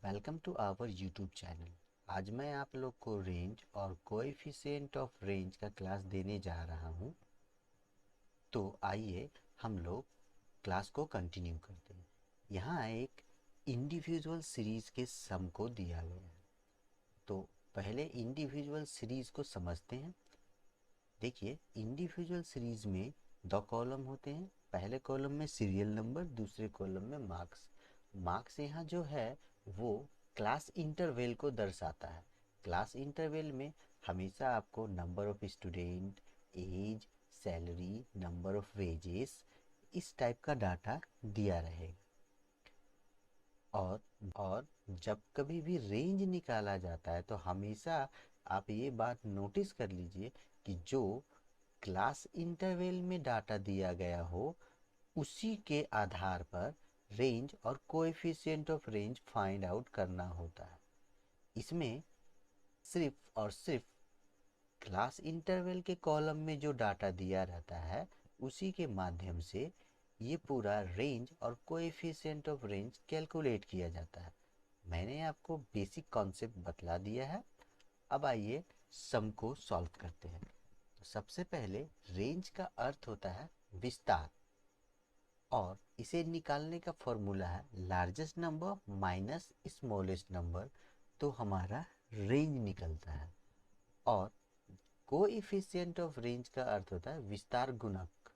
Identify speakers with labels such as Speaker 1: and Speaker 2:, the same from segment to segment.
Speaker 1: Welcome to our YouTube channel. आज मैं आप लोग को रेंज और कोएफिशिएंट ऑफ रेंज का क्लास देने जा रहा हूं। तो आइए हम लोग क्लास को कंटिन्यू करते हैं। यहाँ एक इंडिविजुअल सीरीज के सम को दिया गया है, तो पहले इंडिविजुअल सीरीज को समझते हैं। देखिए, इंडिविजुअल सीरीज में दो कॉलम होते हैं। पहले कॉलम में सीरियल नंबर, दूसरे कॉलम में मार्क्स। मार्क्स यहाँ जो है वो क्लास इंटरवल को दर्शाता है। क्लास इंटरवल में हमेशा आपको number of student, age, salary, number of wages, इस टाइप का डाटा दिया रहेगा। और जब कभी भी रेंज निकाला जाता है तो हमेशा आप ये बात नोटिस कर लीजिए कि जो क्लास इंटरवल में डाटा दिया गया हो उसी के आधार पर रेंज और coefficient of range find out करना होता है। इसमें सिर्फ और सिर्फ क्लास इंटरवल के कॉलम में जो डाटा दिया रहता है उसी के माध्यम से ये पूरा रेंज और कोएफिशिएंट ऑफ रेंज कैलकुलेट किया जाता है। मैंने आपको बेसिक कॉन्सेप्ट बतला दिया है। अब आइए सम को सॉल्व करते हैं। तो सबसे पहले रेंज का अर्थ होता है विस्तार, और इसे निकालने का फॉर्मूला है largest number minus smallest number, तो हमारा रेंज निकलता है। और कोएफिशिएंट ऑफ रेंज का अर्थ होता है विस्तार गुणक।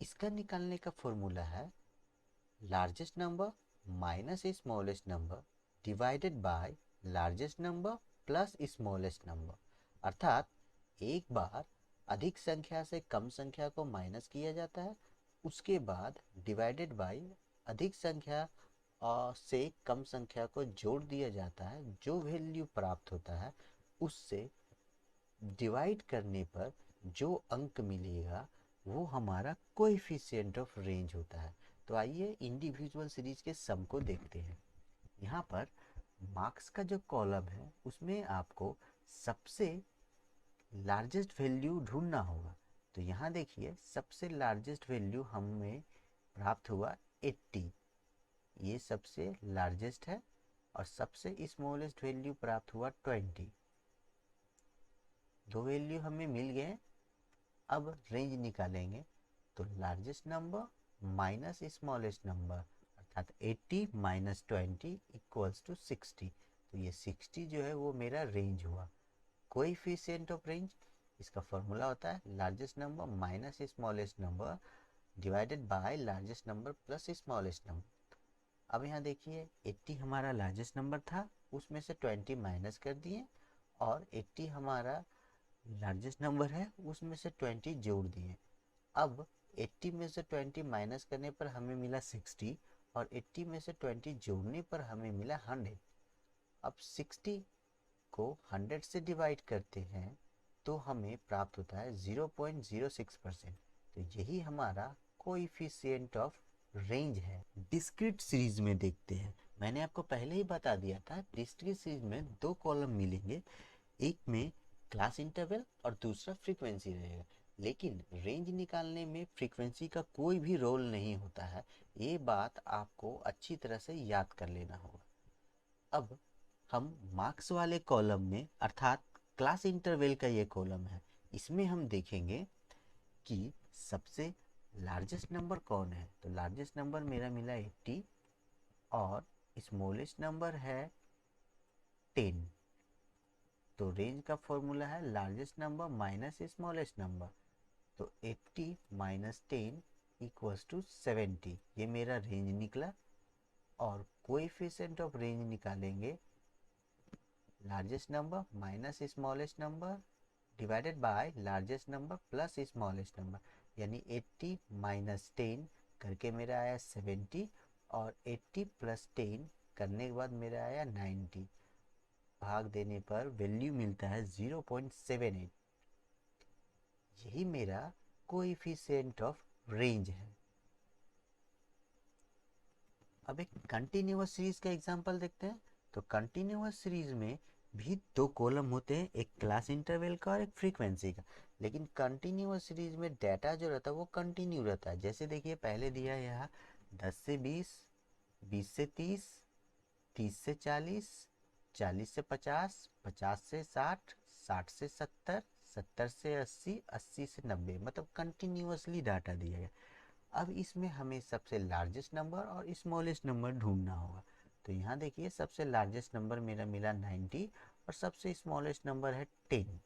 Speaker 1: इसका निकालने का फॉर्मूला है largest number minus smallest number divided by largest number plus smallest number. अर्थात एक बार अधिक संख्या से कम संख्या को माइनस किया जाता है, उसके बाद डिवाइडेड बाय अधिक संख्या से कम संख्या को जोड़ दिया जाता है। जो वैल्यू प्राप्त होता है उससे डिवाइड करने पर जो अंक मिलेगा वो हमारा कोएफिशिएंट ऑफ रेंज होता है। तो आइए इंडिविजुअल सीरीज के सम को देखते हैं। यहाँ पर मार्क्स का जो कॉलम है उसमें आपको सबसे लार्जेस्ट वैल्यू ढूंढना होगा। तो यहाँ देखिए, सबसे लार्जेस्ट वैल्यू हमें प्राप्त हुआ 80, ये सबसे लार्जेस्ट है। और सबसे स्मॉलेस्ट वैल्यू प्राप्त हुआ 20। दो वैल्यू हमें मिल गए। अब रेंज निकालेंगे तो largest number minus smallest number, अर्थात 80 माइनस 20 इक्वल्स टू 60। तो ये 60 जो है वो मेरा रेंज हुआ। कोएफिशिएंट ऑफ रेंज, इसका फॉर्मूला होता है largest number minus smallest number divided by largest number plus smallest number. अब यहाँ देखिए, 80 हमारा लार्जेस्ट नंबर था, उसमें से 20 माइनस कर दिए, और 80 हमारा लार्जेस्ट नंबर है उसमें से 20 जोड़ दिए। अब 80 में से 20 माइनस करने पर हमें मिला 60, और 80 में से 20 जोड़ने पर हमें मिला 100। अब 60 को 100 से डिवाइड करते हैं तो हमें प्राप्त होता है 0.06%। तो यही हमारा कोएफिशिएंट ऑफ रेंज है। डिस्क्रीट सीरीज में देखते हैं। मैंने आपको पहले ही बता दिया था, डिस्क्रीट सीरीज में दो कॉलम मिलेंगे, एक में क्लास इंटरवल और दूसरा फ्रीक्वेंसी रहेगा। लेकिन रेंज निकालने में फ्रीक्वेंसी का कोई भी रोल नहीं होता है, ये बात आपको अच्छी तरह से याद कर लेना होगा। अब हम मार्क्स वाले कॉलम में, अर्थात क्लास इंटरवल का ये कॉलम है, इसमें हम देखेंगे कि सबसे लार्जेस्ट नंबर कौन है। तो लार्जेस्ट नंबर मेरा मिला 80, और स्मॉलेस्ट नंबर है 10। तो रेंज का फॉर्मूला है largest number minus smallest number. तो 80 माइनस 10 इक्वल्स टू 70, ये मेरा रेंज निकला। और कोएफिशिएंट ऑफ रेंज निकालेंगे largest number minus smallest number divided by largest number plus smallest number, यानी 80 माइनस 10 करके मेरा आया 70, और 80 प्लस 10 करने के बाद मेरा आया 90। भाग देने पर वैल्यू मिलता है 0.78। यही मेरा कोएफिशिएंट ऑफ रेंज है। अब एक कंटिन्यूअस सीरीज का एग्जांपल देखते हैं। तो कंटिन्यूअस सीरीज में भी दो कॉलम होते हैं, एक क्लास इंटरवल का और एक फ्रीक्वेंसी का। लेकिन कंटिन्यूअस सीरीज में डाटा जो रहता है वो कंटिन्यू रहता है। जैसे देखिए, पहले दिया है यहाँ 10 से 20, 20 से 30, 30 से 40, 40 से 50, 50 से 60, 60 से 70, 70 से 80, 80 से 90, मतलब कंटिन्यूअसली डाटा दिया गया। अब इसमें हमें सबसे लार्जेस्ट नंबर और स्मॉलेस्ट नंबर ढूंढना होगा। तो यहाँ देखिए सबसे लार्जेस्ट नंबर मेरा मिला 90 और सबसे स्मॉलेस्ट नंबर है 10।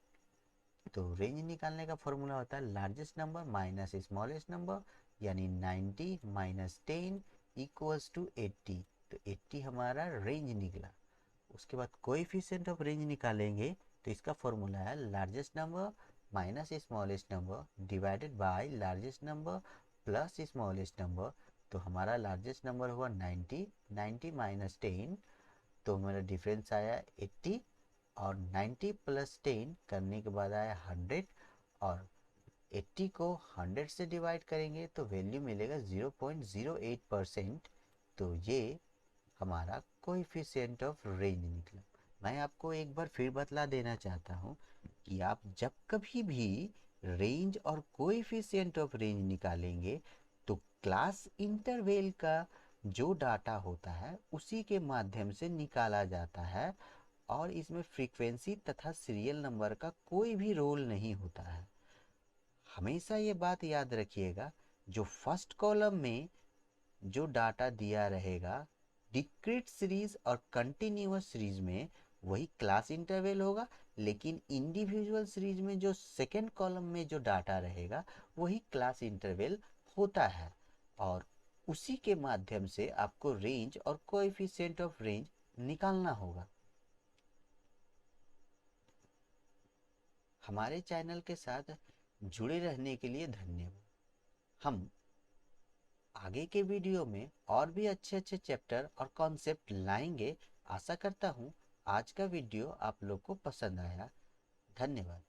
Speaker 1: तो रेंज निकालने का फॉर्मूला होता है largest number minus smallest number, यानी 90 माइनस 10 इक्वल्स टू 80। तो 80 हमारा रेंज निकला। उसके बाद कोएफिशिएंट ऑफ रेंज निकालेंगे तो इसका फॉर्मूला है largest number minus smallest number divided by largest number plus smallest number. तो हमारा लार्जेस्ट नंबर हुआ 90, 90 माइनस 10, तो हमारा डिफरेंस आया 80, और 90 प्लस 10 करने के बाद आया 100, और 80 को 100 से डिवाइड करेंगे तो वैल्यू मिलेगा 0.08%। तो ये हमारा कोएफिशिएंट ऑफ रेंज निकला। मैं आपको एक बार फिर बतला देना चाहता हूँ कि आप जब कभी भी रेंज और कोएफिशिएंट ऑफ रेंज निकालेंगे तो क्लास इंटरवल का जो डाटा होता है उसी के माध्यम से निकाला जाता है, और इसमें फ्रीक्वेंसी तथा सीरियल नंबर का कोई भी रोल नहीं होता है। हमेशा ये बात याद रखिएगा, जो फर्स्ट कॉलम में जो डाटा दिया रहेगा डिस्क्रीट सीरीज और कंटिन्यूअस सीरीज में वही क्लास इंटरवल होगा, लेकिन इंडिविजुअल सीरीज में जो सेकेंड कॉलम में जो डाटा रहेगा वही क्लास इंटरवल होता है, और उसी के माध्यम से आपको रेंज और कोएफिशिएंट ऑफ रेंज निकालना होगा। हमारे चैनल के साथ जुड़े रहने के लिए धन्यवाद। हम आगे के वीडियो में और भी अच्छे अच्छे चैप्टर और कॉन्सेप्ट लाएंगे। आशा करता हूँ आज का वीडियो आप लोग को पसंद आया। धन्यवाद।